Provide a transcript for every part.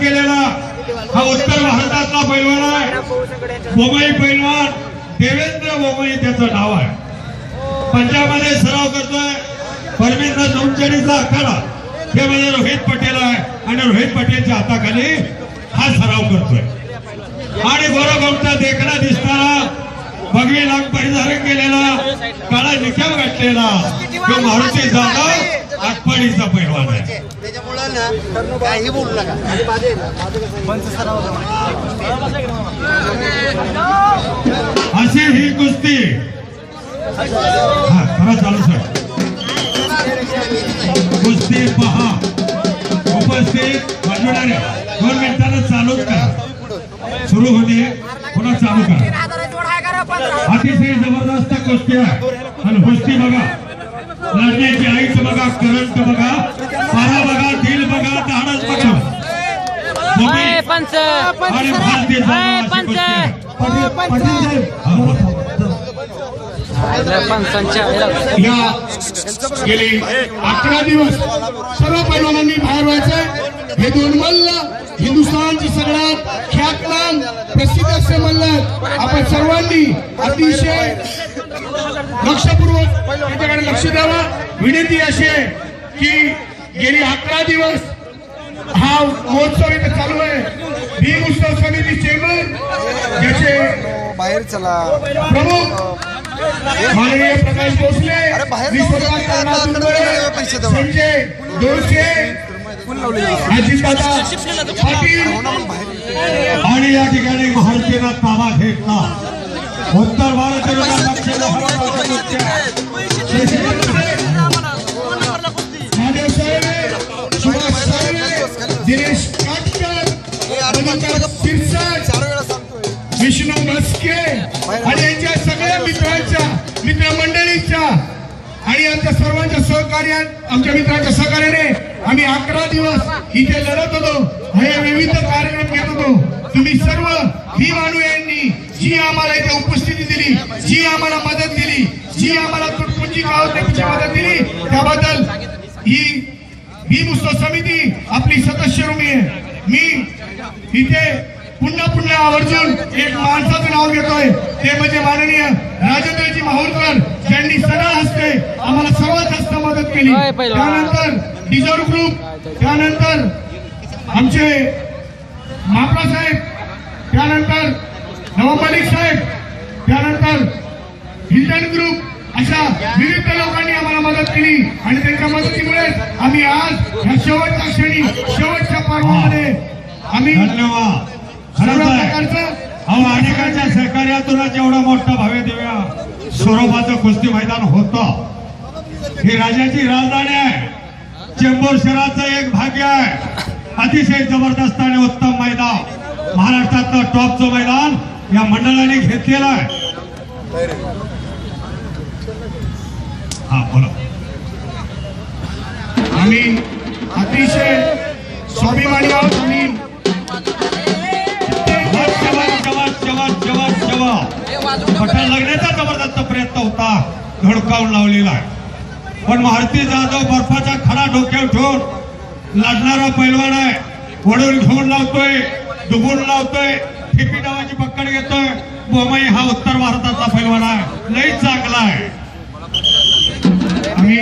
केलेला हा उत्तर भारतातला पैलवान आहे. बोमई पैलवान देवेंद्र बोमई त्याचं नाव आहे. पंजाबमध्ये सराव करतोय. परमेंद्र जोमचेडीचा आखाडा हे म्हणजे रोहित पटेल आहे आणि रोहित पटेलच्या हाताखाली हा सराव करतोय. आणि गोरगोमचा देखणा दिसणारा भगवी लांब परिधारण केलेला काळा निकाल घातलेला तो मारुती जाधव आटपाडीचा पैलवान आहे. काही बोलू नका. अशी ही कुस्ती खरं चालू सर. कुस्ती पहा उपस्थित बाजूला 2 मिनिटांना चालूच करा. सुरू होते पुन्हा चालू करा. अतिशय जबरदस्त कुस्ती आहे. आणि कुस्ती बघा, लढण्याची आईच बघा, करंट बघा, पारा बघा, दिल बघा, धाडस बघा. आणि भारतीय गेली 11 दिवस सर्व पैलवानांनी बाहेर व्हायचंय. हे 2 मल्ल हिंदुस्थानची सगळ्यात ख्यातनाम प्रसिद्ध असे मल्ल आपण सर्वांनी अतिशय लक्षपूर्वक त्याच्याकडे लक्ष द्यावं. विनंती अशी आहे की गेली 11 दिवस हा महोत्सव इथे चालू आहे. भीम उत्सव समिती चेअरमन ज्याचे बाहेर चला प्रमुख माननीय प्रकाश भोसले, संजय दोरसे, अजितदादा पाटील आणि या ठिकाणी भारतीयला ताबा घेतला. उत्तर भारत महादेव साहेब, सुभाष साहेब, दिनेश काटकर, विष्णू मस्के आणि यांच्या सगळ्या मित्रमंडळींच्या आणि आमच्या सर्वांच्या सहकार्यात आमच्या मित्रांच्या सहकार्याने आम्ही 11 दिवस इथे लढत होतो. हे विविध कार्यक्रम घेत होतो. तुम्ही सर्व भीम अनुयायांनी जी आम्हाला इथे उपस्थिती दिली, जी आम्हाला मदत दिली, जी आम्हाला तुटपुंजी गावाची मदत दिली, त्याबद्दल ही भीम उत्सव समिती आपली सदस्य ऋणी आहे. मी इथे पुन्हा आवर्जून एक माणसाचं नाव घेतोय. ते म्हणजे माननीय राजेंद्रजी माहुरकर, ज्यांनी सगळ्या हस्ते आम्हाला सर्वात जास्त मदत केली. त्यानंतर डिझर्व ग्रुप, त्यानंतर आमचे मापला साहेब, त्यानंतर नवाब मलिक साहेब, त्यानंतर हिल्टन ग्रुप, अशा विविध लोकांनी आम्हाला मदत केली. आणि त्यांच्या मदतीमुळे आम्ही आज ह्या शेवटच्या क्षणी शेवटच्या पर्वामध्ये आम्ही धन्यवाद. अनेकांच्या सहकार्यातूनच एवढा मोठा भव्य दिव्य स्वरूपाचं कुस्ती मैदान होतं. ही राज्याची राजधानी आहे. चेंबूर शहराचं एक भाग्य आहे. अतिशय जबरदस्त आणि उत्तम मैदान, महाराष्ट्रातलं टॉपचं मैदान या मंडळाने घेतलेलं आहे. हा बोला. आम्ही अतिशय स्वाभिमानी आहोत. आम्ही पठाण लागण्याचा जबरदस्त प्रयत्न होता, धडकावून लावलेला आहे. पण मारुती जाधव बर्फाचा खडा डोक्यावर ठेवून लढणारा पैलवान आहे. वडून घेऊन लावतोय, दुबून लावतोय, ठिपी डावाची पकड घेतोय. बोमई हा उत्तर भारतातला पैलवान आहे, लई चांगला आहे. आम्ही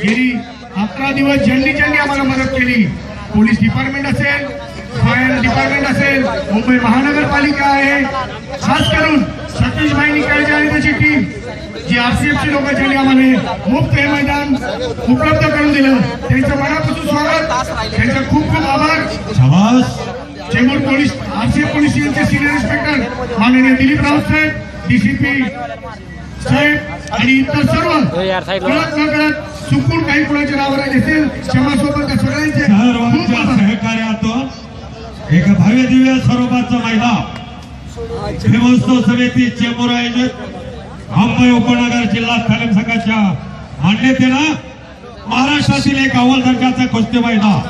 गेली 11 दिवस ज्यांनी आम्हाला मदत केली, पोलीस डिपार्टमेंट असेल, फायर डिपार्टमेंट असेल, मुंबई महानगरपालिका आहे, खास करून सतीश भाई निकाळजे आणि त्याची टीम, जी आरसीएफची लोक ज्यांनी आम्हाला मुक्त हे मैदान उपलब्ध करून दिलं, त्यांचं मनापासून स्वागत, त्यांचा खूप खूप आभार. चेंबूर पोलीस, आरसीएफ पोलीस यांचे सिनियर इन्स्पेक्टर माननीय दिलीप राऊत साहेब, डीसीपी साहेब आणि इतर सर्व कळत न कळत चुकून काही कुणाच्या नावाला घेतील, क्षमासोबत सगळ्यांचे सहकार्यातून एक भव्य दिव्य स्वरूपाचं मैदान भीमोत्सव समिती चेंबूर आयोजित मुंबई उपनगर जिल्हा तालीम संघाच्या मान्यतेनं महाराष्ट्रातील एक अव्वल दर्जाचं कुस्ती मैदान.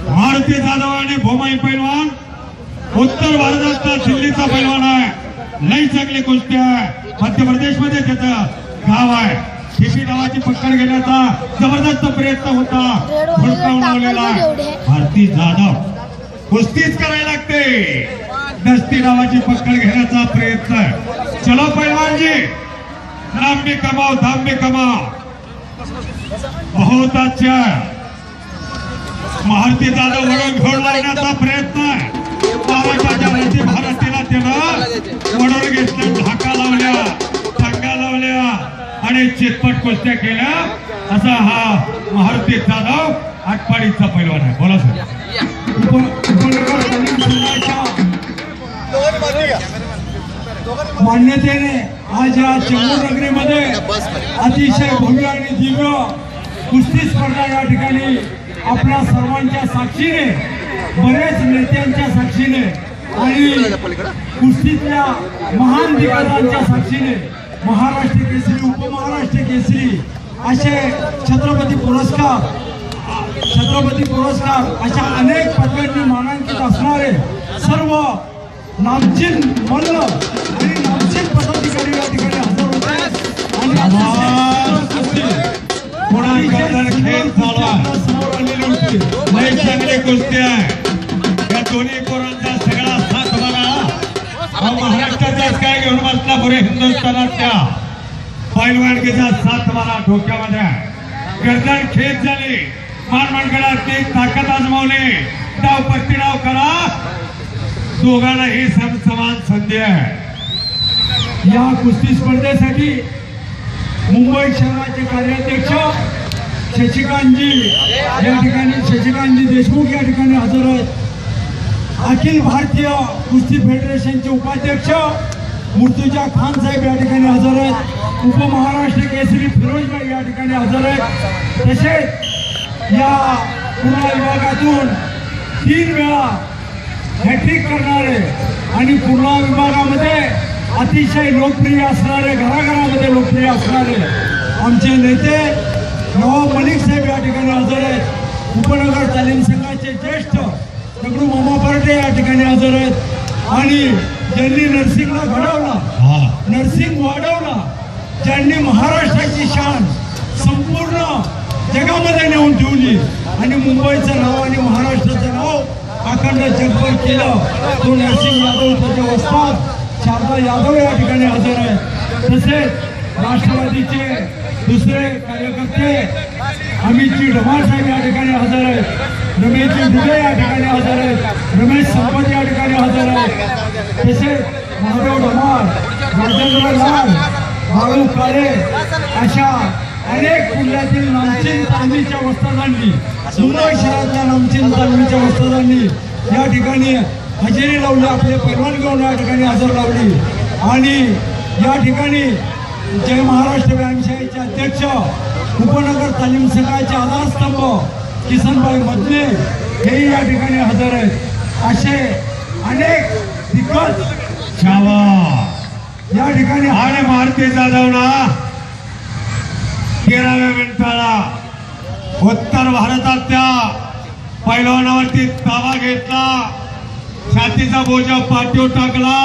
मारुती जाधव आणि बोमई पैलवान उत्तर भारतातला दिल्लीचा पैलवान आहे. लई चांगली कुस्ती आहे. मध्य प्रदेश मध्ये त्याचं गाव आहे. ठिपी गावाची पकड घेण्याचा जबरदस्त प्रयत्न होता, भडकावून लावलेला भारती जाधव कुस्तीच करायला लागते. दस्ती नावाची पकड घेण्याचा प्रयत्न आहे. चलो पैलवानजी, नाम भी कमाओ, दाम भी कमाओ. बहुत अच्छा. महारती दादा वडून घेऊन लावण्याचा प्रयत्न आहे. महाराष्ट्राच्या वरती महाराष्ट्राला त्यानं वडून घेतलं, ढाका लावल्या, टांगा लावल्या आणि चितपट कुस्त्या केल्या. असा हा महारती जाधव आटपाडीचा पैलवान आहे. बोला सर. मान्यतेने आज या चेंबूर नगरीमध्ये अतिशय भव्य आणि दिव्य कुस्ती स्पर्धा या ठिकाणी आपल्या सर्वांच्या साक्षीने, बरेच नेत्यांच्या साक्षीने आणि कुस्तीतल्या महान दिग्गजांच्या साक्षीने महाराष्ट्र केसरी, उपमहाराष्ट्र केसरी असे छत्रपती पुरस्कार अशा अनेक पदव्यांनी मानांकित असणारे सर्व नामचीन मल्ल आणि नामचीन पदाधिकारी या ठिकाणी हजर होते. आणि खेळ चालू आहे. चांगली कुस्ती आहे. या दोन्ही पोरांचा सगळा साथ बघा. महाराष्ट्राचाच काय घेऊन बसला पुरे हिंदुस्थानाच्या पैलवानकीचा साथ मला डोक्यामध्ये. गर्दन खेळ झाली. मानमंडळाची ताकद आजमावली. डाव पट्टी डाव करा. दोघांनाही समान संधी आहे. या कुस्ती स्पर्धेसाठी मुंबई शहराचे कार्याध्यक्ष शशिकांतजी देशमुख या ठिकाणी हजर आहेत. अखिल भारतीय कुस्ती फेडरेशनचे उपाध्यक्ष मुर्तुजा खान साहेब या ठिकाणी हजर आहेत. उपमहाराष्ट्र केसरी फिरोजभाई या ठिकाणी हजर आहेत. तसेच या पूर्णा विभागातून 3 वेळा हॅट्रिक करणारे आणि पूर्णा विभागामध्ये अतिशय लोकप्रिय असणारे, घराघरामध्ये लोकप्रिय असणारे आमचे नेते नवाब मलिक साहेब या ठिकाणी हजर आहेत. उपनगर तालीम संघाचे ज्येष्ठ दगडू मामा पार्टे या ठिकाणी हजर आहेत. आणि ज्यांनी नर्सिंगला घडवला, नर्सिंग वाढवला, ज्यांनी महाराष्ट्राची शान संपूर्ण जगामध्ये नेऊन ठेवली आणि मुंबईचं नाव आणि महाराष्ट्राचं नाव अखंड जगभर केलं, तो नरसिंग यादव, त्याचे वस्ताद शारदा यादव या ठिकाणी हजर आहेत. तसेच राष्ट्रवादीचे दुसरे कार्यकर्ते अमितजी ढमाळ साहेब या ठिकाणी हजर आहेत. रमेशजी दुबे या ठिकाणी हजर आहेत. रमेश संपत या ठिकाणी हजर आहेत. तसेच महादेव ढमाळ, राजेंद्र लाल, बाळू काळे अशा अनेक जिल्ह्यातील नामचीन तालमीच्या वस्तादांनी, मुंबई शहरातल्या नामचीन तालमीच्या वस्तादांनी या ठिकाणी हजेरी लावली. आपले पैलवान घेऊन या ठिकाणी हजर लावली. आणि या ठिकाणी जय महाराष्ट्र व्यायामशाळेचे अध्यक्ष, उपनगर तालीम संघाचे आधारस्तंभ किसनभाई मदने हेही या ठिकाणी हजर आहेत. असे अनेक दिग्गज या ठिकाणी. आणि भारती जाधवना 13व्या मिनिटाला उत्तर भारतातल्या पैलवानावरती ताबा घेतला. छातीचा बोजा पाठीवर टाकला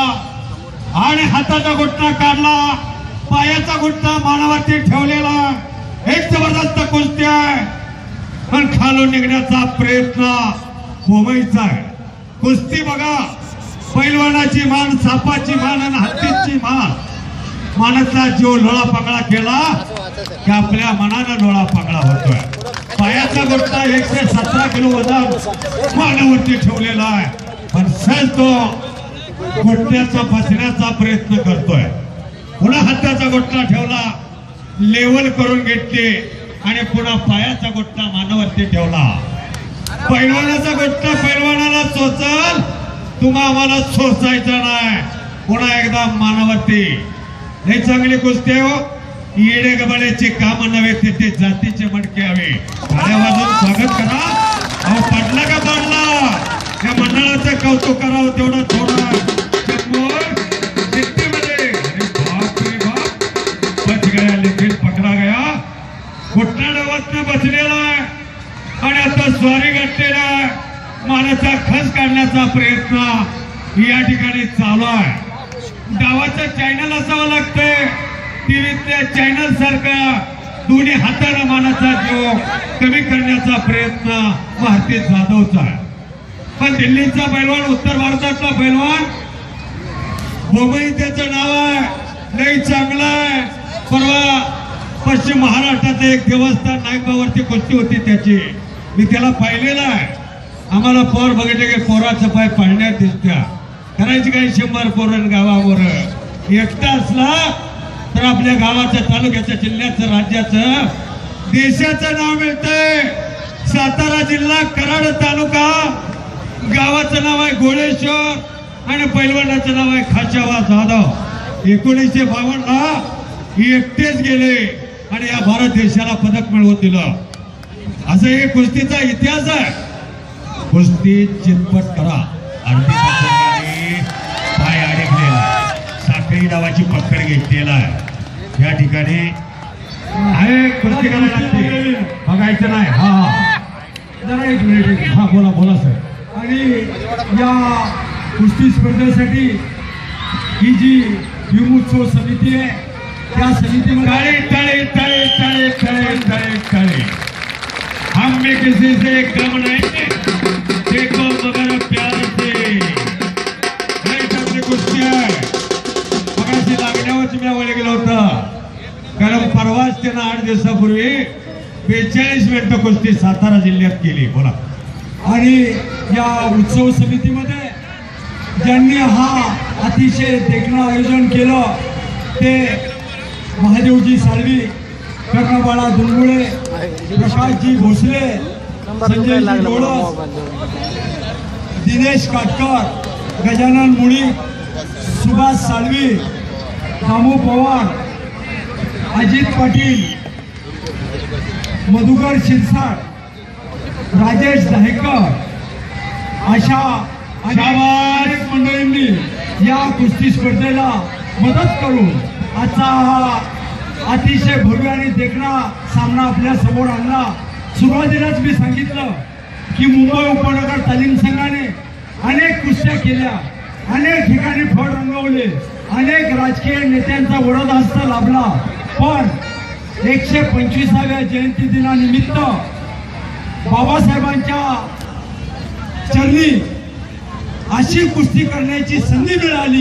आणि हाताचा घुटणा काढला. पायाचा घुटणा मानावरती ठेवलेला. एक जबरदस्त कुस्ती आहे. पण खालून निघण्याचा प्रयत्न होमायचा आहे. कुस्ती बघा, पैलवानाची मान, सापाची मान आणि हत्तीची मान. मानाचा जीव लोळा पांगळा केला की आपल्या मनानं लोळा पांगळा होतोय. पायाचा घुटणा 117 किलो वजन मानावरती ठेवलेला आहे. पण सहज तो घुटण्याचा बसण्याचा प्रयत्न करतोय. पुन्हा हाताचा घुटणा ठेवला, लेवल करून घेतली आणि पुन्हा पायाचा घुटणा मानावरती ठेवला. पैलवानाचा घुटणा पैलवानाला चोचल, तुम्हा आम्हाला सोचायचा नाही. पुन्हा एकदा मानावरती. हे चांगली कुस्ती आहे हो. येडे गबाड्याचे काम नव्हे, तिथे जातीचे मडके हवे. टाळ्या वाजवून स्वागत करा. अहो पडला का पडला, या मंडळाचं कौतुक करावं तेवढं थोडं. बच गया, लेकिन पकडा गया. घुटना डावात बसलेला आहे आणि आता स्वारी गाठलेला आहे. मानाचा खस काढण्याचा प्रयत्न या ठिकाणी चालू आहे. डावाचं चॅनल असावं लागतंय. टीव्हीतल्या चॅनल सारखा दोन्ही हाताने मानाचा जीव कमी करण्याचा प्रयत्न भारती जाधवचा आहे. पण दिल्लीचा पैलवान, उत्तर भारतातला पैलवान मुंबई त्याचं नाव आहे, लई चांगलं आहे. परवा पश्चिम महाराष्ट्रात एक देवस्थान नाईकबावरती कुस्ती होती त्याची, मी त्याला पाहिलेलं आहे. आम्हाला पोर बघितले की पोराचं पाय पाळण्यात दिसत्या, करायची काही 100 पोरण गावावर. एकटा असला तर आपल्या गावाचं, तालुक्याचं, जिल्ह्याचं, राज्याचं, देशाचं नाव मिळतंय. सातारा जिल्हा, कराड तालुका, गावाचं नाव आहे गोळेश्वर आणि पैलवानाचं नाव आहे खाशावा जाधव. 1952 एकटेच गेले आणि या भारत देशाला पदक मिळवून दिलं. असं एक कुस्तीचा इतिहास आहे. कुस्ती चितपट करा, अर्धी पकडणारी पाय अडकलेला, साखळी नावाची पकड घेतलेला आहे. या ठिकाणी आहे कुस्ती करायला लागते, बघायचं नाही. हा जरा एक मिनिट. हा बोला बोला सर. आणि या कुस्ती स्पर्धेसाठी ही जी भीमोत्सव समिती आहे, त्या समितीमध्ये टाळे टाळे टाळे टाळे टाळे टाळे. हम में किसी से कम नहीं, देखो मगर प्यार से. नाही त्यातली कुस्ती आहे. मगाशी लागण्यावरच मी आवडले गेलो होतं, कारण परवाच त्यानं 8 दिवसापूर्वी 42 मिनिटं कुस्ती सातारा जिल्ह्यात केली. बोला. आणि या उत्सव समितीमध्ये ज्यांनी हा अतिशय देखणं आयोजन केलं ते महादेवजी साळवी, कर्णबाळा दुलगुळे, प्रकाशजी भोसले, संजयजी डोळस, दिनेश काटकर, गजानन मुळी, सुभाष साळवी, दामू पवार, अजित पाटील, मधुकर शिरसाट, राजेश दहेकर अशा अनेक मंडळींनी या कुस्ती स्पर्धेला मदत करून आजचा हा अतिशय भव्य आणि देखणा सामना आपल्या समोर आणला. सुरुवातीलाच मी सांगितलं की मुंबई उपनगर तालीम संघाने अनेक कुस्त्या केल्या, अनेक ठिकाणी फळ रंगवले, अनेक राजकीय नेत्यांचा वरदहस्त लाभला. पण 125व्या जयंती दिनानिमित्त बाबासाहेबांच्या चरणी अशी कुस्ती करण्याची संधी मिळाली.